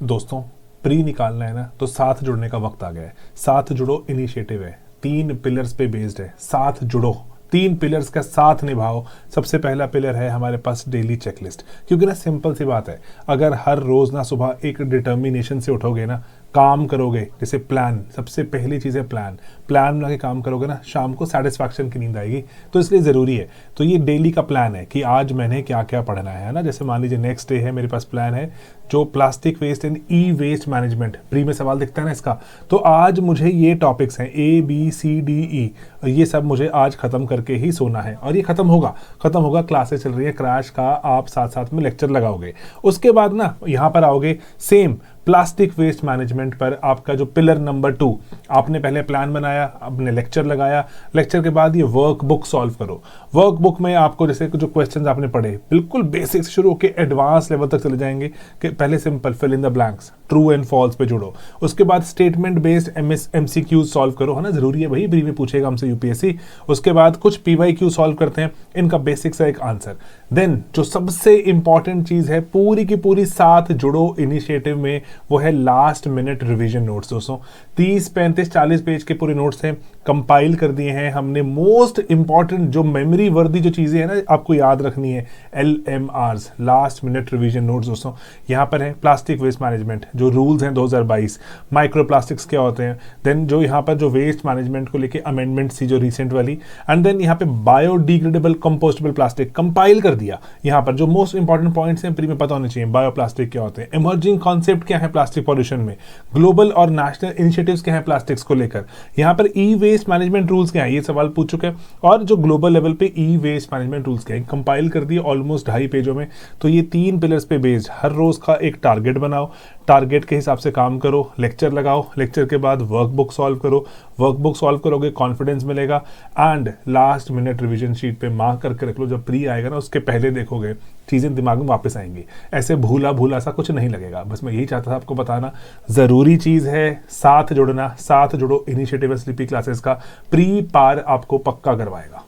दोस्तों, प्री निकालना है ना तो साथ जुड़ने का वक्त आ गया है। साथ जुड़ो इनिशिएटिव है, 3 पिलर्स पे बेस्ड है। साथ जुड़ो, 3 पिलर्स का साथ निभाओ। सबसे पहला पिलर है हमारे पास डेली चेकलिस्ट, क्योंकि ना सिंपल सी बात है, अगर हर रोज ना सुबह एक डिटर्मिनेशन से उठोगे ना, काम करोगे, जैसे प्लान, सबसे पहली चीज़ है प्लान। प्लान बना के काम करोगे ना, शाम को सेटिस्फैक्शन की नींद आएगी। तो इसलिए ज़रूरी है, तो ये डेली का प्लान है कि आज मैंने क्या क्या पढ़ना है ना। जैसे मान लीजिए नेक्स्ट डे है, मेरे पास प्लान है जो plastic waste and E waste management, pre में सवाल दिखता है ना इसका। तो आज मुझे ये टॉपिक्स हैं ABCDE, ये सब मुझे आज खत्म करके ही सोना है। और ये खत्म होगा, क्लासेस चल रही है, क्रैश का आप साथ साथ में लेक्चर लगाओगे। उसके बाद ना यहाँ पर आओगे, सेम प्लास्टिक वेस्ट मैनेजमेंट पर आपका जो पिलर नंबर 2, आपने पहले प्लान बनाया, आपने लेक्चर लगाया, लेक्चर के बाद ये वर्क बुक सॉल्व करो। वर्क बुक में आपको जैसे जो क्वेश्चंस आपने पढ़े, बिल्कुल बेसिक से शुरू होकर एडवांस लेवल तक चले जाएंगे कि पहले simple fill in the blanks, true and false पे जुड़ो। उसके बाद स्टेटमेंट बेस्ड MCQ सॉल्व करो, है ना, जरूरी है भाई, प्री में पूछेगा हमसे UPSC। उसके बाद कुछ PYQ सॉल्व करते हैं, इनका बेसिक सा एक आंसर। देन जो सबसे इंपॉर्टेंट चीज है पूरी की पूरी साथ जुड़ो इनिशिएटिव में, वो है लास्ट मिनट रिवीजन नोट्स। दोस्तों 30, 35, 40 पेज के पूरे नोट्स हैं, कंपाइल कर दिए हैं हमने। मोस्ट इंपॉर्टेंट जो मेमोरी वर्दी जो चीजें हैं ना, आपको याद रखनी है, LMRs, last minute revision notes. दोस्तों यहाँ पर है प्लास्टिक वेस्ट मैनेजमेंट, जो रूल्स हैं 2022, माइक्रो प्लास्टिक्स क्या होते हैं, देन जो यहाँ पर जो वेस्ट मैनेजमेंट को लेके अमेंडमेंट सी जो रिसेंट वाली, एंड देन यहाँ पे बायोडिग्रेडेबल कंपोस्टेबल प्लास्टिक कंपाइल कर दिया। यहाँ पर जो मोस्ट इंपॉर्टेंट पॉइंट्स हैं प्री में पता होने चाहिए, बायोप्लास्टिक क्या होते हैं, इमर्जिंग कॉन्सेप्ट क्या है प्लास्टिक पॉल्यूशन में, ग्लोबल और नेशनल इनिशिएटिव्स क्या है प्लास्टिक्स को लेकर, यहाँ पर ई वेस्ट मैनेजमेंट रूल्स क्या है, ये सवाल पूछ चुके हैं, और जो ग्लोबल लेवल पे ई वेस्ट मैनेजमेंट रूल्स क्या है, कंपाइल कर दिए ऑलमोस्ट 2.5 पेजों में। तो ये 3 पिलर्स पे बेस्ड हर रोज का एक टारगेट बनाओ, टारगेट के हिसाब से काम करो, लेक्चर लगाओ, लेक्चर के बाद वर्कबुक सॉल्व करो, वर्कबुक सॉल्व करोगे कॉन्फिडेंस मिलेगा, and last minute revision sheet पे मार्क करके रख लो। जब प्री आएगा ना उसके पहले देखोगे, चीजें दिमाग में वापस आएंगी, ऐसे भूला भूला सा कुछ नहीं लगेगा। बस मैं यही चाहता था आपको बताना, जरूरी चीज है साथ जुड़ना, साथ जुड़ो इनिशिएटिव स्लीपी क्लासेस का, प्री पार आपको पक्का करवाएगा।